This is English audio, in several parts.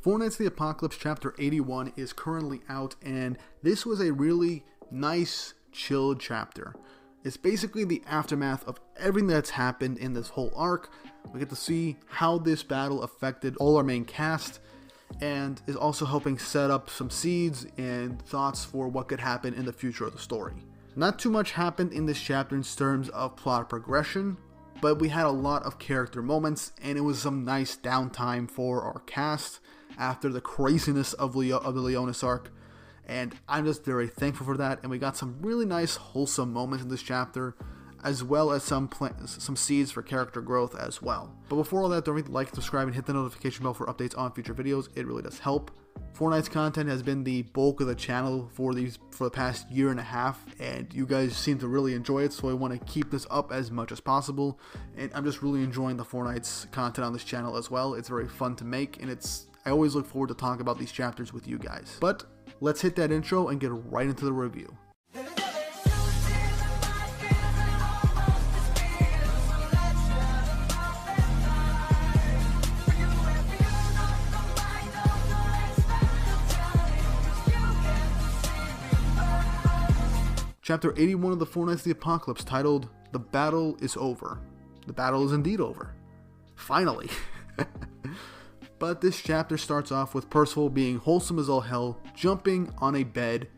Four Knights of the Apocalypse Chapter 81 is currently out, and this was a really nice, chilled chapter. It's basically the aftermath of everything that's happened in this whole arc. We get to see how this battle affected all our main cast, and is also helping set up some seeds and thoughts for what could happen in the future of the story. Not too much happened in this chapter in terms of plot progression, but we had a lot of character moments, and it was some nice downtime for our cast after the craziness of the Leonis arc, and I'm just very thankful for that. And we got some really nice wholesome moments in this chapter, as well as some seeds for character growth as well. But before all that, don't forget to like, subscribe, and hit the notification bell for updates on future videos. It really does help. Four Knights content has been the bulk of the channel for the past year and a half, and you guys seem to really enjoy it, so I want to keep this up as much as possible. And I'm just really enjoying the Four Knights content on this channel as well. It's very fun to make, and I always look forward to talking about these chapters with you guys. But let's hit that intro and get right into the review. Chapter 81 of the Four Knights of the Apocalypse, titled The Battle is Over. The battle is indeed over. Finally. But this chapter starts off with Percival being wholesome as all hell, jumping on a bed,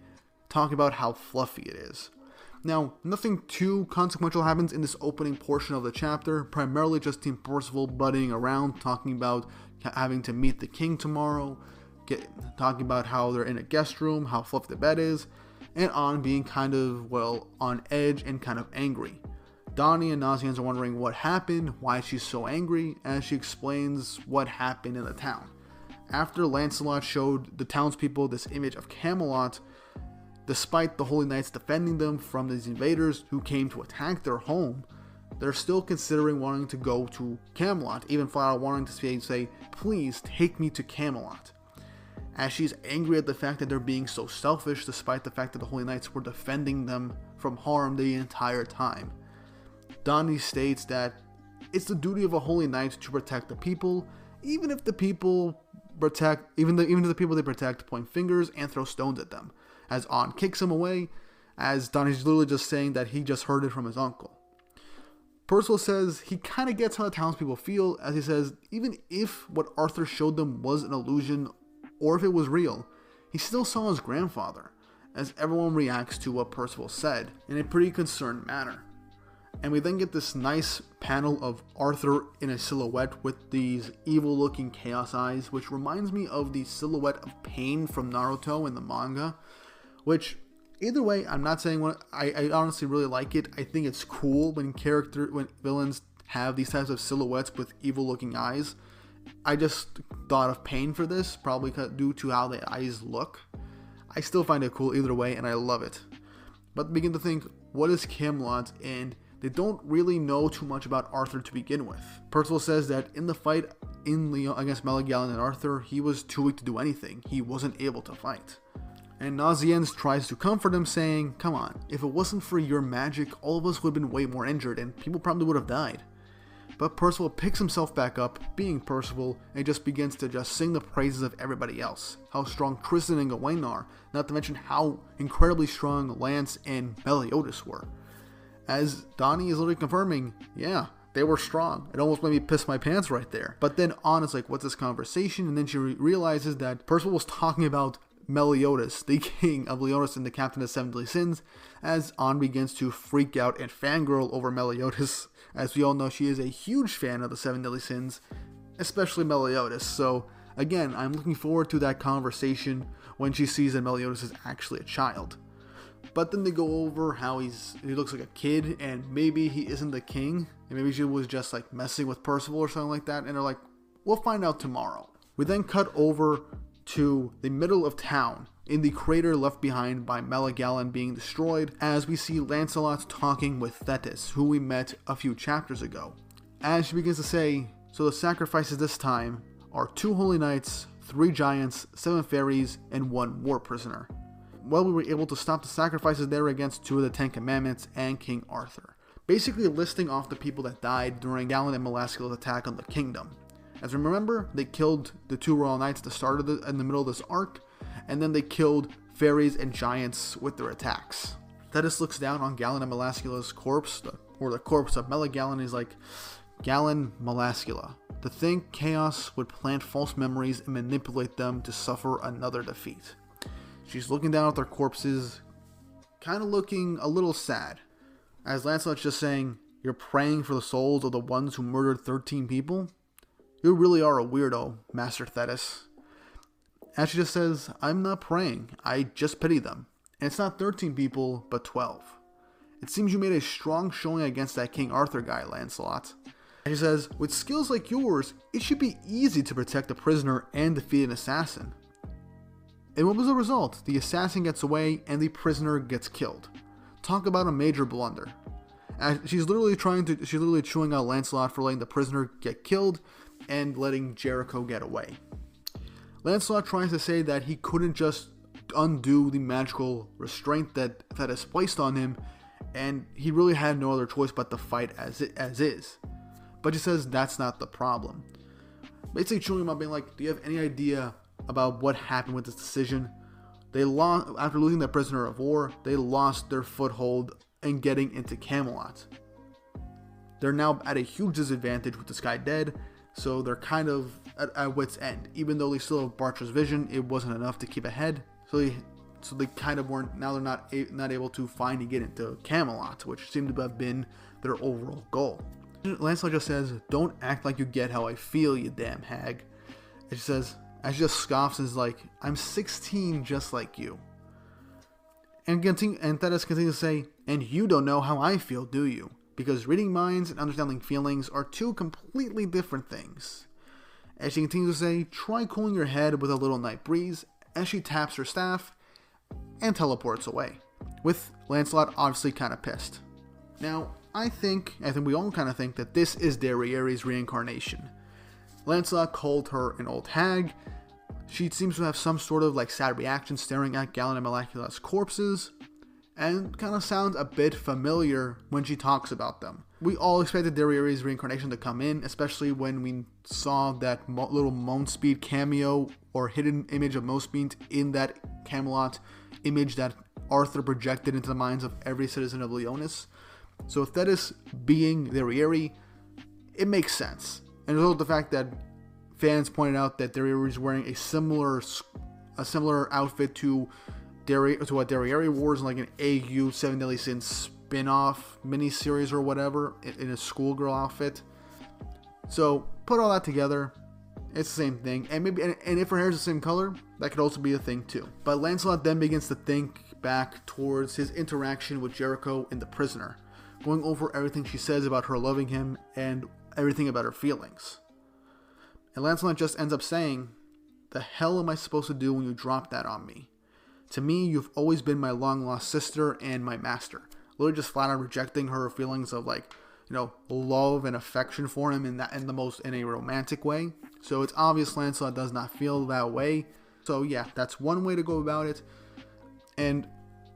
talking about how fluffy it is. Now, nothing too consequential happens in this opening portion of the chapter, primarily just Team Percival buddying around, talking about having to meet the king tomorrow, talking about how they're in a guest room, how fluffy the bed is, and On being kind of, on edge and kind of angry. Donnie and Nazians are wondering what happened, why she's so angry, as she explains what happened in the town. After Lancelot showed the townspeople this image of Camelot, despite the Holy Knights defending them from these invaders who came to attack their home, they're still considering wanting to go to Camelot, even flat out wanting to say, please take me to Camelot. As she's angry at the fact that they're being so selfish, despite the fact that the Holy Knights were defending them from harm the entire time. Donnie states that it's the duty of a Holy Knight to protect the people, even if the people the people they protect point fingers and throw stones at them. As On kicks him away, as Donnie's literally just saying that he just heard it from his uncle. Percival says he kind of gets how the townspeople feel, as he says even if what Arthur showed them was an illusion, or if it was real, he still saw his grandfather, as everyone reacts to what Percival said in a pretty concerned manner. And we then get this nice panel of Arthur in a silhouette with these evil looking chaos eyes, which reminds me of the silhouette of Pain from Naruto in the manga, which either way, I'm not saying I honestly really like it. I think it's cool when villains have these types of silhouettes with evil looking eyes. I just thought of Pain for this, probably due to how the eyes look. I still find it cool either way, and I love it. But begin to think, what is Camelot? And they don't really know too much about Arthur to begin with. Percival says that in the fight against Melegalon and Arthur, he was too weak to do anything. He wasn't able to fight. And Nazians tries to comfort him, saying, come on, if it wasn't for your magic, all of us would have been way more injured, and people probably would have died. But Percival picks himself back up, being Percival, and just begins to just sing the praises of everybody else. How strong Tristan and Gawain are, not to mention how incredibly strong Lance and Meliodas were. As Donnie is literally confirming, yeah, they were strong. It almost made me piss my pants right there. But then On is like, what's this conversation? And then she realizes that Percival was talking about Meliodas, the king of Leonis and the captain of Seven Deadly Sins, as On begins to freak out and fangirl over Meliodas. As we all know, she is a huge fan of the Seven Deadly Sins, especially Meliodas. So again, I'm looking forward to that conversation when she sees that Meliodas is actually a child. But then they go over how he looks like a kid, and maybe he isn't the king, and maybe she was just like messing with Percival or something like that, and they're like, we'll find out tomorrow. We then cut over to the middle of town, in the crater left behind by Melegalon being destroyed, as we see Lancelot talking with Thetis, who we met a few chapters ago. As she begins to say, so the sacrifices this time are 2 holy knights, 3 giants, 7 fairies, and 1 war prisoner. Well, we were able to stop the sacrifices there against 2 of the 10 commandments and King Arthur. Basically listing off the people that died during Galen and Melascula's attack on the kingdom. As we remember, they killed the 2 royal knights at the start of in the middle of this arc, and then they killed fairies and giants with their attacks. Thetis looks down on Galen and Melascula's corpse, or the corpse of Meligalan, and he's like, Galen, Melascula, to think chaos would plant false memories and manipulate them to suffer another defeat. She's looking down at their corpses, kind of looking a little sad, as Lancelot's just saying, you're praying for the souls of the ones who murdered 13 people? You really are a weirdo, Master Thetis. As she just says, I'm not praying, I just pity them. And it's not 13 people, but 12. It seems you made a strong showing against that King Arthur guy, Lancelot. And she says, with skills like yours, it should be easy to protect a prisoner and defeat an assassin. And what was the result? The assassin gets away and the prisoner gets killed. Talk about a major blunder. She's literally chewing out Lancelot for letting the prisoner get killed and letting Jericho get away. Lancelot tries to say that he couldn't just undo the magical restraint that is placed on him, and he really had no other choice but to fight as is. But he says that's not the problem. Basically chewing him out, being like, do you have any idea about what happened with this decision? They lost, after losing their prisoner of war, they lost their foothold in getting into Camelot. They're now at a huge disadvantage with this guy dead, so they're kind of at wit's end. Even though they still have Bartra's vision, it wasn't enough to keep ahead. So they kind of weren't. Now they're not able to finally get into Camelot, which seemed to have been their overall goal. Lancelot just says, "Don't act like you get how I feel, you damn hag." And she says, as she just scoffs, and is like, "I'm 16, just like you." And Thetis continues to say, "And you don't know how I feel, do you? Because reading minds and understanding feelings are two completely different things." As she continues to say, "Try cooling your head with a little night breeze," as she taps her staff and teleports away, with Lancelot obviously kind of pissed. Now, I think we all kind of think that this is Derriere's reincarnation. Lancelot called her an old hag. She seems to have some sort of sad reaction staring at Galen and Melascula's corpses, and kind of sounds a bit familiar when she talks about them. We all expected Derriere's reincarnation to come in, especially when we saw that little Moonspeed cameo or hidden image of Moonspeed in that Camelot image that Arthur projected into the minds of every citizen of Leonis. So Thetis being Derriere, it makes sense. And also the fact that fans pointed out that Derriere is wearing a similar outfit to what Derriere wore in an AU 7 Deadly Sins spin-off miniseries or whatever, in a schoolgirl outfit. So put all that together, it's the same thing. And if her hair is the same color, that could also be a thing too. But Lancelot then begins to think back towards his interaction with Jericho in The Prisoner, going over everything she says about her loving him and everything about her feelings. And Lancelot just ends up saying, "The hell am I supposed to do when you drop that on me? To me, you've always been my long-lost sister and my master." Literally just flat out rejecting her feelings of love and affection for him in a romantic way. So it's obvious Lancelot does not feel that way. So yeah, that's one way to go about it. And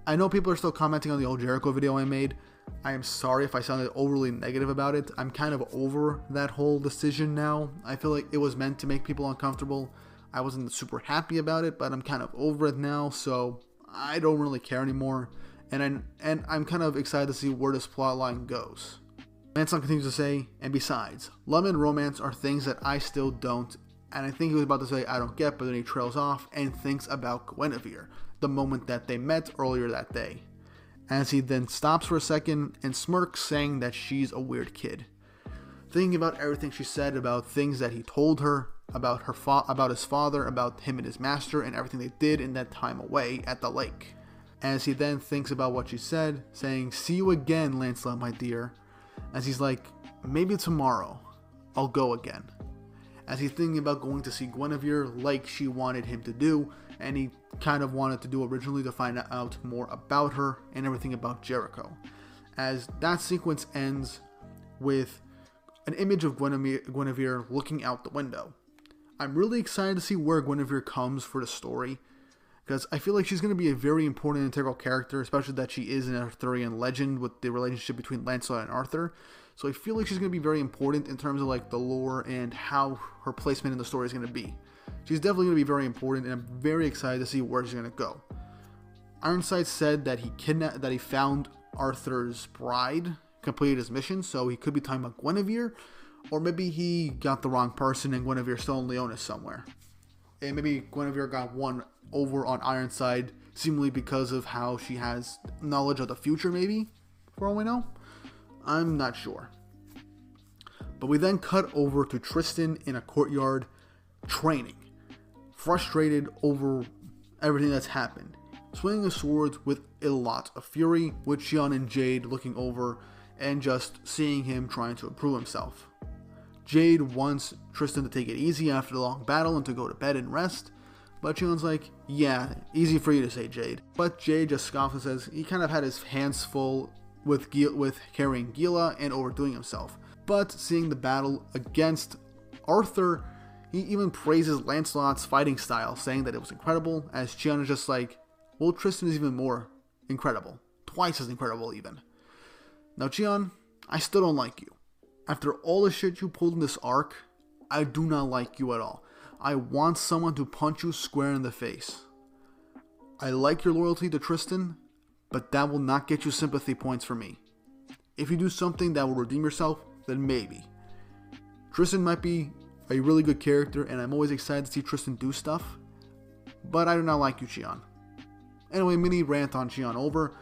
I know people are still commenting on the old Jericho video I made. I am sorry if I sounded overly negative about it. I'm kind of over that whole decision now. I feel like it was meant to make people uncomfortable. I wasn't super happy about it, but I'm kind of over it now, so I don't really care anymore. And I'm kind of excited to see where this plotline goes. Lancelot continues to say, "And besides, love and romance are things that I still don't," and I think he was about to say "I don't get," but then he trails off and thinks about Guinevere, the moment that they met earlier that day. As he then stops for a second and smirks, saying that she's a weird kid. Thinking about everything she said about things that he told her, about about his father, about him and his master, and everything they did in that time away at the lake. As he then thinks about what she said, saying, "See you again, Lancelot, my dear." As he's like, "Maybe tomorrow, I'll go again." As he's thinking about going to see Guinevere like she wanted him to do, and he kind of wanted to do originally to find out more about her and everything about Jericho. As that sequence ends with an image of Guinevere looking out the window. I'm really excited to see where Guinevere comes for the story, because I feel like she's going to be a very important integral character, especially that she is an Arthurian legend with the relationship between Lancelot and Arthur. So I feel like she's going to be very important in terms of like the lore and how her placement in the story is going to be. She's definitely going to be very important, and I'm very excited to see where she's going to go. Ironside said that he found Arthur's bride, completed his mission, so he could be talking about Guinevere, or maybe he got the wrong person and Guinevere's still in Leonis somewhere. And maybe Guinevere got one over on Ironside, seemingly because of how she has knowledge of the future, maybe, for all we know. I'm not sure. But we then cut over to Tristan in a courtyard training, frustrated over everything that's happened, swinging his swords with a lot of fury, with Xion and Jade looking over and just seeing him trying to improve himself. Jade wants Tristan to take it easy after the long battle and to go to bed and rest, but Xion's like, yeah, easy for you to say, Jade. But Jade just scoffs and says he kind of had his hands full with carrying Gila and overdoing himself. But seeing the battle against Arthur, he even praises Lancelot's fighting style, saying that it was incredible, as Xion is just like, well, Tristan is even more incredible. Twice as incredible, even. Now, Xion, I still don't like you. After all the shit you pulled in this arc, I do not like you at all. I want someone to punch you square in the face. I like your loyalty to Tristan, but that will not get you sympathy points for me. If you do something that will redeem yourself, then maybe. Tristan might be a really good character, and I'm always excited to see Tristan do stuff, but I do not like you, Xion. Anyway, mini rant on Xion over.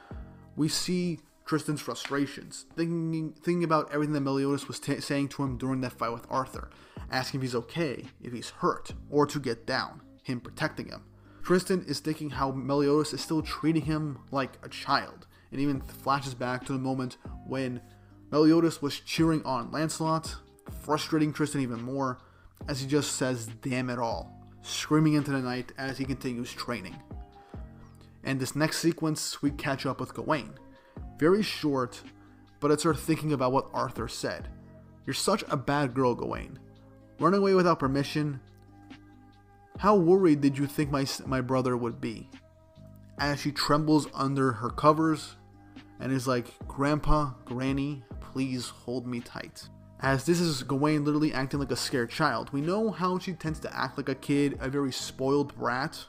We see Tristan's frustrations, thinking about everything that Meliodas was saying to him during that fight with Arthur, asking if he's okay, if he's hurt, or to get down, him protecting him. Tristan is thinking how Meliodas is still treating him like a child, and even flashes back to the moment when Meliodas was cheering on Lancelot, frustrating Tristan even more, as he just says, damn it all, screaming into the night as he continues training. And this next sequence, we catch up with Gawain. Very short, but it's her thinking about what Arthur said. You're such a bad girl, Gawain. Running away without permission. How worried did you think my brother would be? As she trembles under her covers and is like, Grandpa, Granny, please hold me tight. As this is Gawain literally acting like a scared child. We know how she tends to act like a kid, a very spoiled brat,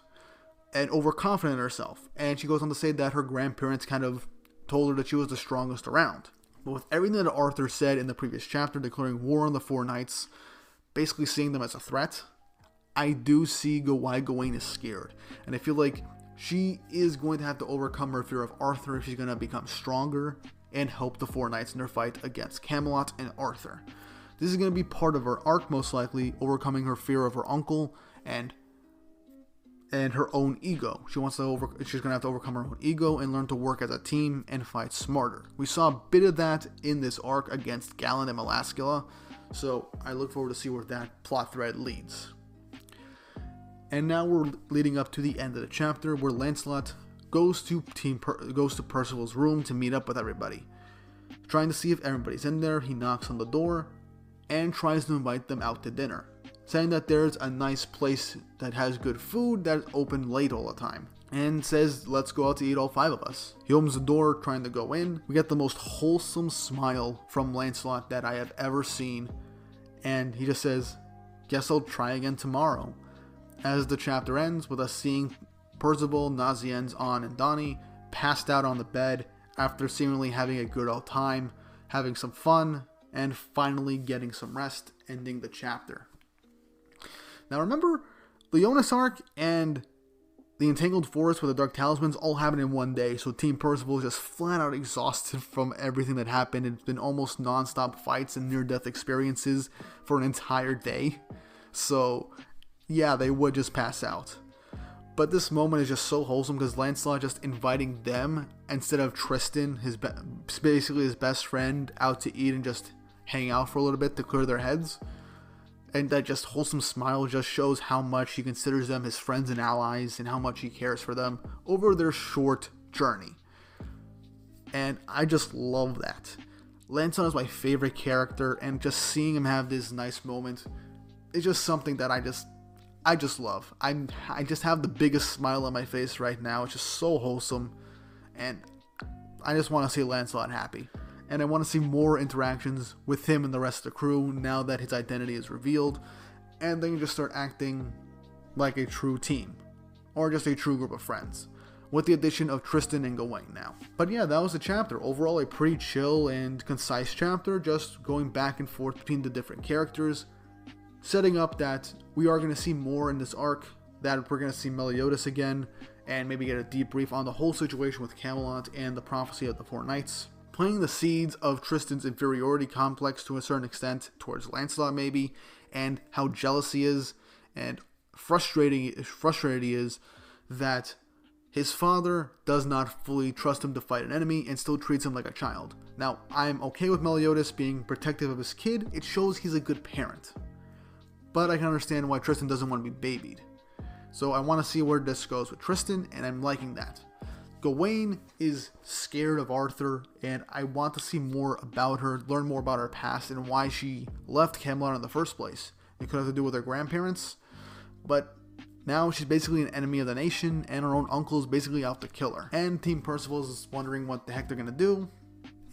and overconfident in herself. And she goes on to say that her grandparents kind of told her that she was the strongest around. But with everything that Arthur said in the previous chapter, declaring war on the Four Knights, basically seeing them as a threat, I do see why Gawain is scared. And I feel like she is going to have to overcome her fear of Arthur if she's going to become stronger and help the Four Knights in their fight against Camelot and Arthur. This is going to be part of her arc, most likely, overcoming her fear of her uncle and her own ego. She's going to have to overcome her own ego and learn to work as a team and fight smarter. We saw a bit of that in this arc against Galen and Melascula, so I look forward to see where that plot thread leads. And now we're leading up to the end of the chapter, where Lancelot goes to Percival's room to meet up with everybody. Trying to see if everybody's in there, he knocks on the door and tries to invite them out to dinner, saying that there's a nice place that has good food that's open late all the time, and says, let's go out to eat, all five of us. He opens the door, trying to go in. We get the most wholesome smile from Lancelot that I have ever seen, and he just says, guess I'll try again tomorrow. As the chapter ends with us seeing Percival, Nazienz, An, and Donnie passed out on the bed after seemingly having a good old time, having some fun, and finally getting some rest, ending the chapter. Now remember, the Leonis arc and the Entangled Forest with the Dark Talismans all happened in one day, so Team Percival is just flat out exhausted from everything that happened. It's been almost non-stop fights and near-death experiences for an entire day. So yeah, they would just pass out. But this moment is just so wholesome because Lancelot just inviting them instead of Tristan, basically his best friend, out to eat and just hang out for a little bit to clear their heads. And that just wholesome smile just shows how much he considers them his friends and allies and how much he cares for them over their short journey. And I just love that. Lancelot is my favorite character, and just seeing him have this nice moment is just something that I just love. I just have the biggest smile on my face right now. It's just so wholesome, and I just want to see Lancelot happy. and I want to see more interactions with him and the rest of the crew now that his identity is revealed, and they can just start acting like a true team, or just a true group of friends, with the addition of Tristan and Gawain now. But yeah, that was the chapter. Overall, a pretty chill and concise chapter, just going back and forth between the different characters, setting up that we are going to see more in this arc, that we're going to see Meliodas again, and maybe get a debrief on the whole situation with Camelot and the prophecy of the Four Knights, planting the seeds of Tristan's inferiority complex to a certain extent towards Lancelot maybe, and how jealous he is, and frustrated he is that his father does not fully trust him to fight an enemy and still treats him like a child. Now, I'm okay with Meliodas being protective of his kid. It shows he's a good parent. But I can understand why Tristan doesn't want to be babied. So I want to see where this goes with Tristan, and I'm liking that. Gawain is scared of Arthur, and I want to see more about her, learn more about her past, and why she left Camelot in the first place. It could have to do with her grandparents, but now she's basically an enemy of the nation, and her own uncle is basically out to kill her. And Team Percival is wondering what the heck they're going to do.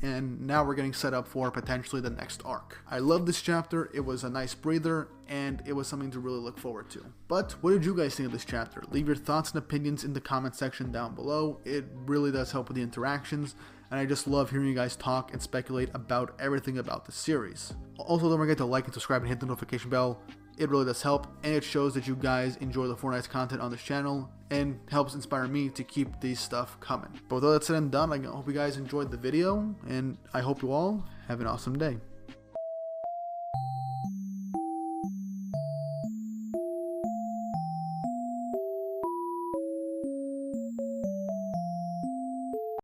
And now we're getting set up for potentially the next arc. I love this chapter. It was a nice breather, and it was something to really look forward to. But what did you guys think of this chapter? Leave your thoughts and opinions in the comment section down below. It really does help with the interactions, and I just love hearing you guys talk and speculate about everything about the series. Also, don't forget to like and subscribe and hit the notification bell. It really does help, and it shows that you guys enjoy the Four Knights content on this channel, and helps inspire me to keep these stuff coming. But with all that said and done, I hope you guys enjoyed the video, and I hope you all have an awesome day.